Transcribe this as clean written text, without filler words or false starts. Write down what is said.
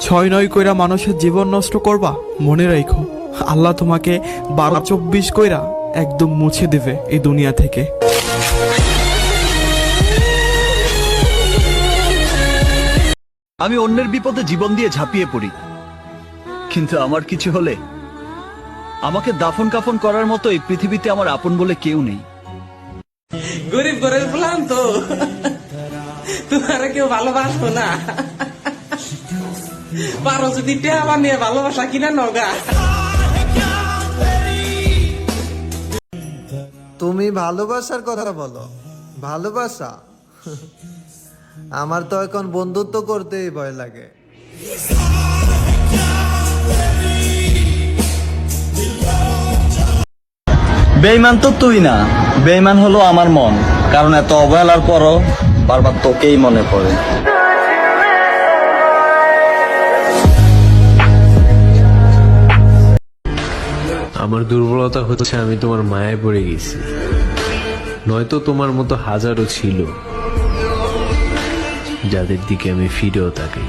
6-9 কইরা মানুষের জীবন নষ্ট করবা, মনে রাখো আল্লাহ তোমাকে 12-24 কইরা একদম মুছে দেবে এই দুনিয়া থেকে। আমি অন্যের বিপদে জীবন দিয়ে ঝাঁপিয়ে পড়ি, কিন্তু আমার কিছু হলে আমাকে দাফন কাফন করার মতো এই পৃথিবীতে আমার আপন বলে কেউ নেই। গরিব গরিব বললাম তো, তোমার কেউ ভালোবাসবো না। পারো যদি টেহা নিয়ে ভালোবাসা কিনা নগা। তুমি ভালোবাসার কথা বলো, ভালোবাসা? আমার তো এখন বন্ধুত্ব করতেই ভয় লাগে। বেঈমান তো তুই না, বেঈমান হলো আমার মন, কারণ এত অবহেলার পরও বারবার তোকেই মনে পড়ে। আমার দুর্বলতা হচ্ছে আমি তোমার মায়ায় পড়ে গেছি, নয়তো তোমার মতো হাজারো ছিল যাদের দিকে আমি ফিরেও তাকাই।